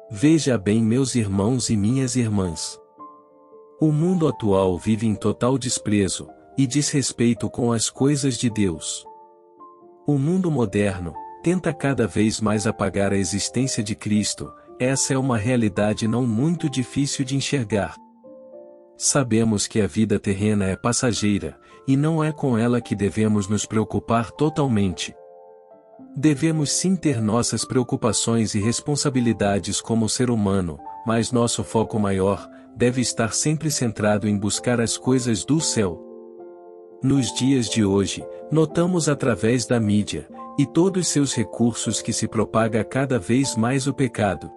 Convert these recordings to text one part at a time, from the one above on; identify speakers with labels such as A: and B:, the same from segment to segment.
A: Veja bem, meus irmãos e minhas irmãs. O mundo atual vive em total desprezo e desrespeito com as coisas de Deus. O mundo moderno tenta cada vez mais apagar a existência de Cristo. Essa é uma realidade não muito difícil de enxergar. Sabemos que a vida terrena é passageira, e não é com ela que devemos nos preocupar totalmente. Devemos sim ter nossas preocupações e responsabilidades como ser humano, mas nosso foco maior deve estar sempre centrado em buscar as coisas do céu. Nos dias de hoje, notamos através da mídia e todos seus recursos que se propaga cada vez mais o pecado.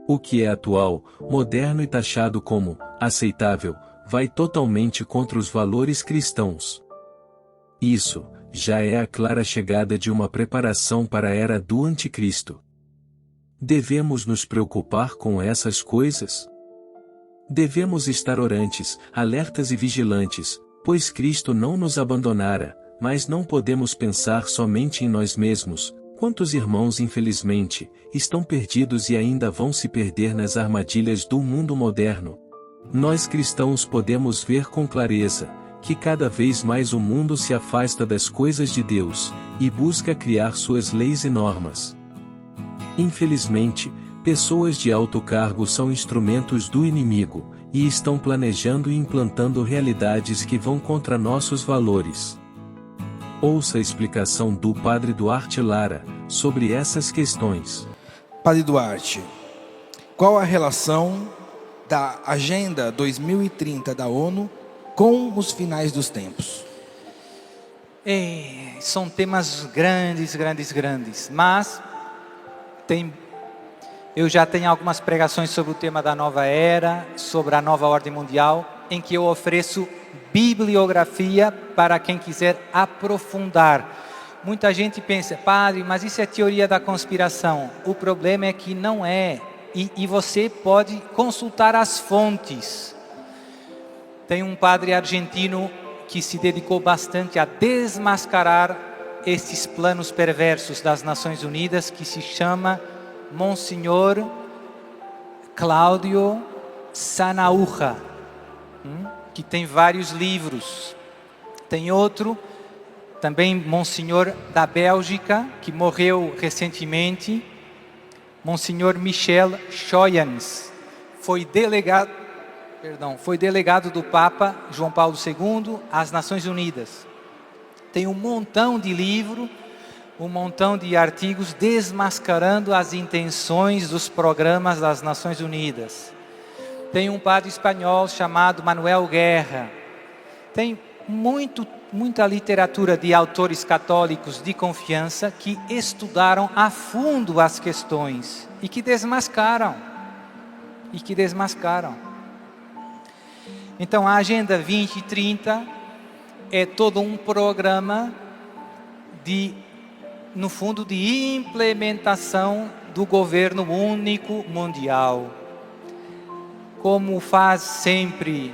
A: O que é atual, moderno e taxado como aceitável, vai totalmente contra os valores cristãos. Isso já é a clara chegada de uma preparação para a era do Anticristo. Devemos nos preocupar com essas coisas? Devemos estar orantes, alertas e vigilantes, pois Cristo não nos abandonara, mas não podemos pensar somente em nós mesmos. Quantos irmãos, infelizmente, estão perdidos e ainda vão se perder nas armadilhas do mundo moderno? Nós cristãos podemos ver com clareza que cada vez mais o mundo se afasta das coisas de Deus e busca criar suas leis e normas. Infelizmente, pessoas de alto cargo são instrumentos do inimigo e estão planejando e implantando realidades que vão contra nossos valores. Ouça a explicação do Padre Duarte Lara sobre essas questões.
B: Padre Duarte, qual a relação da Agenda 2030 da ONU com os finais dos tempos?
C: São temas grandes, mas eu já tenho algumas pregações sobre o tema da nova era, sobre a nova ordem mundial, em que eu ofereço bibliografia para quem quiser aprofundar. Muita gente pensa, padre, mas isso é teoria da conspiração. O problema é que não é, e você pode consultar as fontes. Tem um padre argentino que se dedicou bastante a desmascarar esses planos perversos das Nações Unidas, que se chama Monsenhor Cláudio Sanaúja, que tem vários livros. Tem outro, também Monsenhor da Bélgica, que morreu recentemente, Monsenhor Michel Schoyens, foi delegado do Papa João Paulo II às Nações Unidas. Tem um montão de livros, um montão de artigos desmascarando as intenções dos programas das Nações Unidas. Tem um padre espanhol chamado Manuel Guerra. Tem muita literatura de autores católicos de confiança que estudaram a fundo as questões e que desmascaram. Então, a Agenda 2030 é todo um programa no fundo, de implementação do governo único mundial. Como faz sempre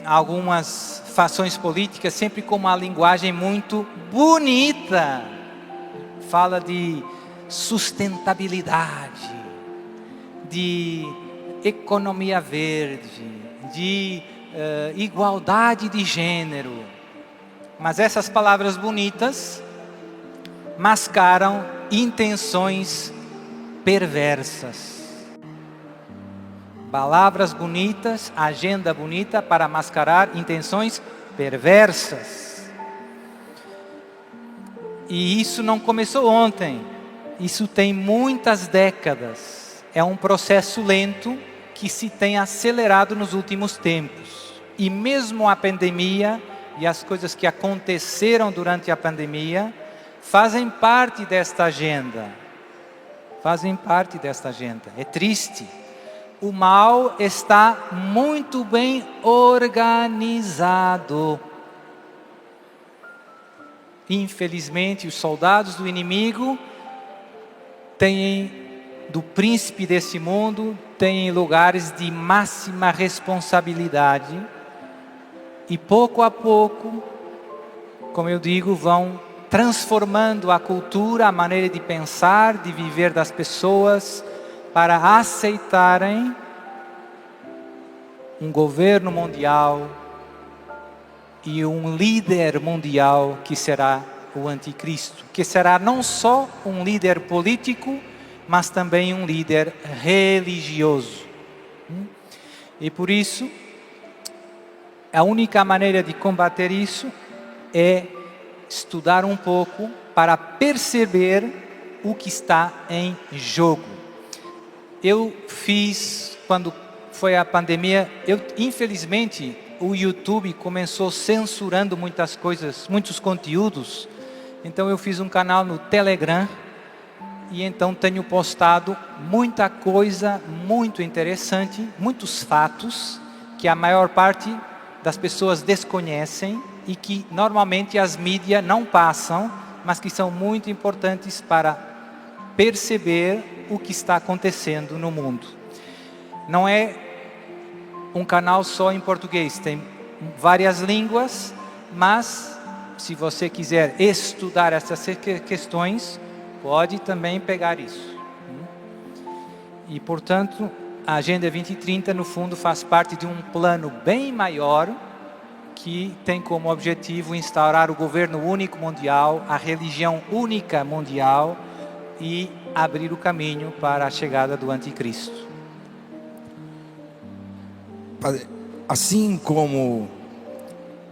C: algumas fações políticas, sempre com uma linguagem muito bonita. Fala de sustentabilidade, de economia verde, de igualdade de gênero. Mas essas palavras bonitas mascaram intenções perversas. Palavras bonitas, agenda bonita para mascarar intenções perversas. E isso não começou ontem. Isso tem muitas décadas. É um processo lento que se tem acelerado nos últimos tempos. E mesmo a pandemia e as coisas que aconteceram durante a pandemia fazem parte desta agenda. É triste. O mal está muito bem organizado. Infelizmente, os soldados do inimigo do príncipe desse mundo, têm lugares de máxima responsabilidade. E pouco a pouco, como eu digo, vão transformando a cultura, a maneira de pensar, de viver das pessoas, para aceitarem um governo mundial e um líder mundial que será o anticristo, que será não só um líder político, mas também um líder religioso. E por isso, a única maneira de combater isso é estudar um pouco para perceber o que está em jogo. Eu fiz, quando foi a pandemia, infelizmente, o YouTube começou censurando muitas coisas, muitos conteúdos. Então eu fiz um canal no Telegram e então tenho postado muita coisa muito interessante, muitos fatos que a maior parte das pessoas desconhecem e que normalmente as mídias não passam, mas que são muito importantes para perceber o que está acontecendo no mundo. Não é um canal só em português, tem várias línguas, mas se você quiser estudar essas questões, pode também pegar isso. E, portanto, a Agenda 2030, no fundo, faz parte de um plano bem maior que tem como objetivo instaurar o governo único mundial, a religião única mundial e abrir o caminho para a chegada do anticristo.
B: Assim como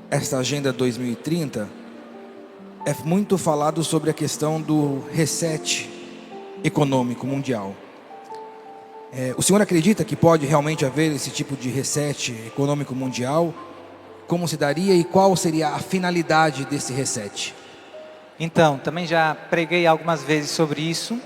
B: esta Agenda 2030, é muito falado sobre a questão do reset econômico mundial. O senhor acredita que pode realmente haver esse tipo de reset econômico mundial? Como se daria e qual seria a finalidade desse reset?
C: Então, também já preguei algumas vezes sobre isso.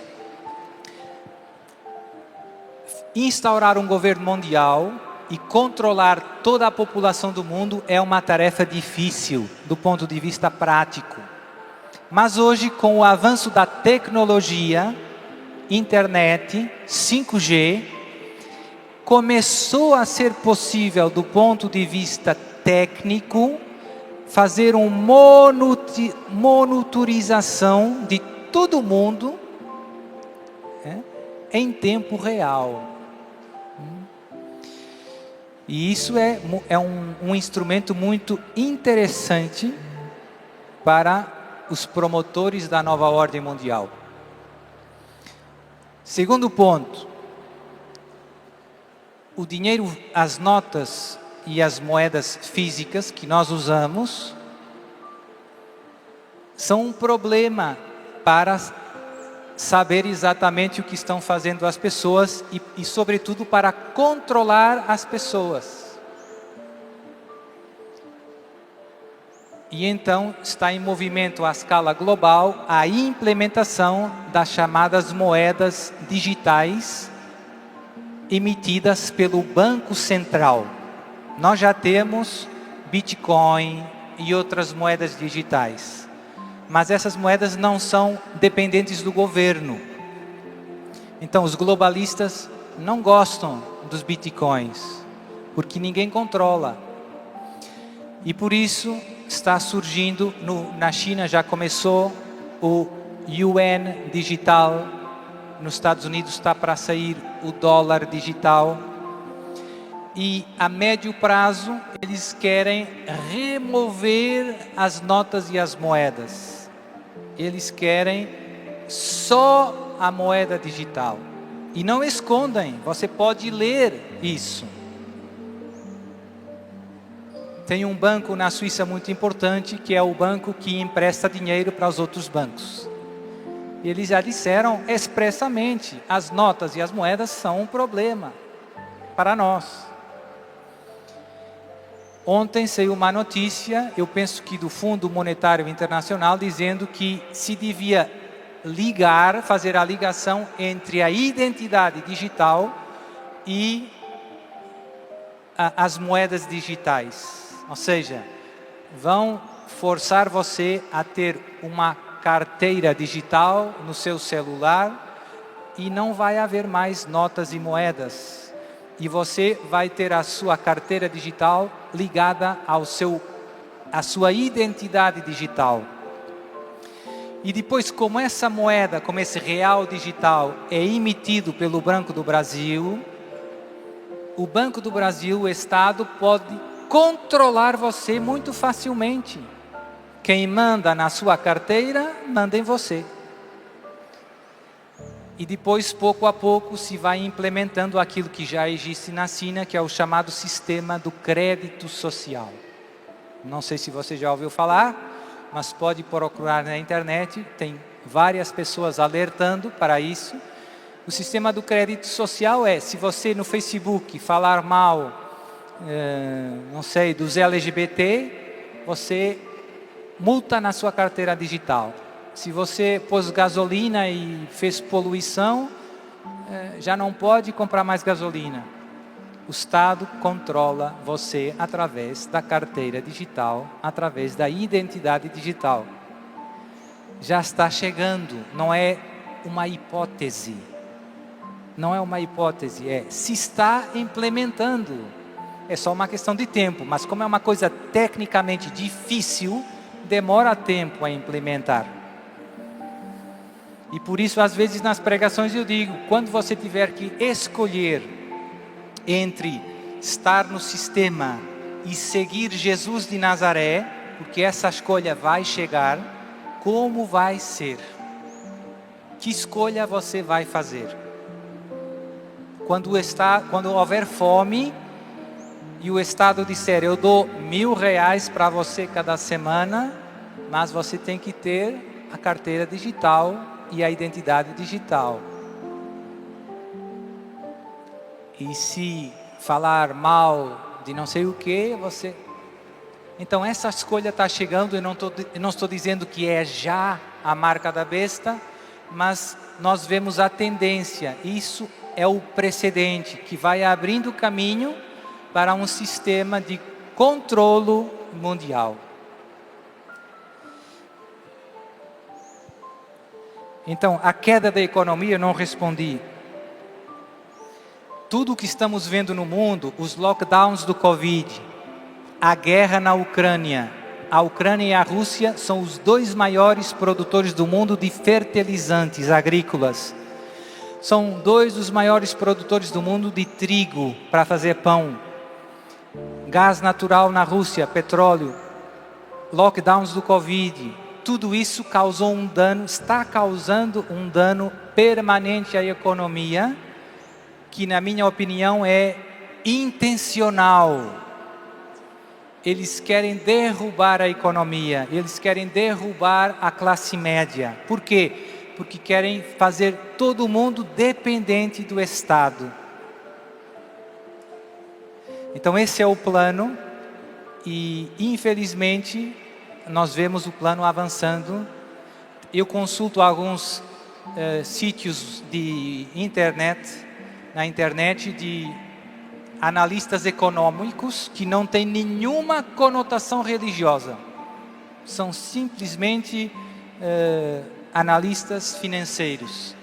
C: Instaurar um governo mundial e controlar toda a população do mundo é uma tarefa difícil do ponto de vista prático. Mas hoje, com o avanço da tecnologia, internet, 5G, começou a ser possível, do ponto de vista técnico, fazer uma monitorização de todo mundo em tempo real. E isso é um instrumento muito interessante para os promotores da nova ordem mundial. Segundo ponto, o dinheiro, as notas e as moedas físicas que nós usamos são um problema para saber exatamente o que estão fazendo as pessoas e sobretudo, para controlar as pessoas. E então está em movimento à escala global a implementação das chamadas moedas digitais emitidas pelo Banco Central. Nós já temos Bitcoin e outras moedas digitais. Mas essas moedas não são dependentes do governo. Então, os globalistas não gostam dos bitcoins, porque ninguém controla. E por isso está surgindo, na China já começou o yuan digital, nos Estados Unidos está para sair o dólar digital. E a médio prazo eles querem remover as notas e as moedas. Eles querem só a moeda digital. E não escondem, você pode ler isso. Tem um banco na Suíça muito importante, que é o banco que empresta dinheiro para os outros bancos. Eles já disseram expressamente, as notas e as moedas são um problema para nós. Ontem saiu uma notícia, eu penso que do Fundo Monetário Internacional, dizendo que se devia fazer a ligação entre a identidade digital e as moedas digitais. Ou seja, vão forçar você a ter uma carteira digital no seu celular e não vai haver mais notas e moedas. E você vai ter a sua carteira digital ligada à sua identidade digital. E depois, como essa moeda, como esse real digital é emitido pelo Banco do Brasil, o Banco do Brasil, o Estado, pode controlar você muito facilmente. Quem manda na sua carteira, manda em você. E depois, pouco a pouco, se vai implementando aquilo que já existe na China, que é o chamado sistema do crédito social. Não sei se você já ouviu falar, mas pode procurar na internet, tem várias pessoas alertando para isso. O sistema do crédito social é, se você no Facebook falar mal, não sei, dos LGBT, você multa na sua carteira digital. Se você pôs gasolina e fez poluição, já não pode comprar mais gasolina. O Estado controla você através da carteira digital, através da identidade digital. Já está chegando, não é uma hipótese. Não é uma hipótese, se está implementando. É só uma questão de tempo, mas como é uma coisa tecnicamente difícil, demora tempo a implementar. E por isso, às vezes, nas pregações eu digo, quando você tiver que escolher entre estar no sistema e seguir Jesus de Nazaré, porque essa escolha vai chegar, como vai ser? Que escolha você vai fazer? Quando houver fome e o Estado disser, eu dou R$1.000 para você cada semana, mas você tem que ter a carteira digital e a identidade digital. E se falar mal de não sei o que, você... Então essa escolha está chegando, eu não estou dizendo que é já a marca da besta, mas nós vemos a tendência, isso é o precedente que vai abrindo caminho para um sistema de controle mundial. Então, a queda da economia, eu não respondi. Tudo o que estamos vendo no mundo, os lockdowns do Covid, a guerra na Ucrânia. A Ucrânia e a Rússia são os dois maiores produtores do mundo de fertilizantes agrícolas. São dois dos maiores produtores do mundo de trigo para fazer pão. Gás natural na Rússia, petróleo, lockdowns do Covid. Tudo isso causou um dano, está causando um dano permanente à economia, que na minha opinião é intencional. Eles querem derrubar a economia, eles querem derrubar a classe média. Por quê? Porque querem fazer todo mundo dependente do Estado. Então esse é o plano e infelizmente nós vemos o plano avançando. Eu consulto alguns sítios de na internet de analistas econômicos que não têm nenhuma conotação religiosa. São simplesmente analistas financeiros.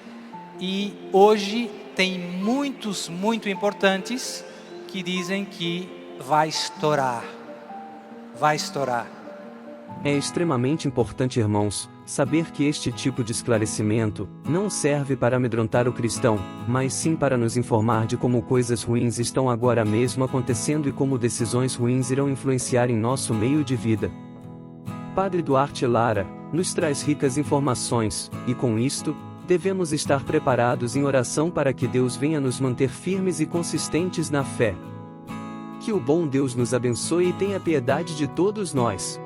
C: E hoje tem muitos, muito importantes que dizem que vai estourar. Vai estourar.
D: É extremamente importante, irmãos, saber que este tipo de esclarecimento não serve para amedrontar o cristão, mas sim para nos informar de como coisas ruins estão agora mesmo acontecendo e como decisões ruins irão influenciar em nosso meio de vida. Padre Duarte Lara nos traz ricas informações, e com isto, devemos estar preparados em oração para que Deus venha nos manter firmes e consistentes na fé. Que o bom Deus nos abençoe e tenha piedade de todos nós.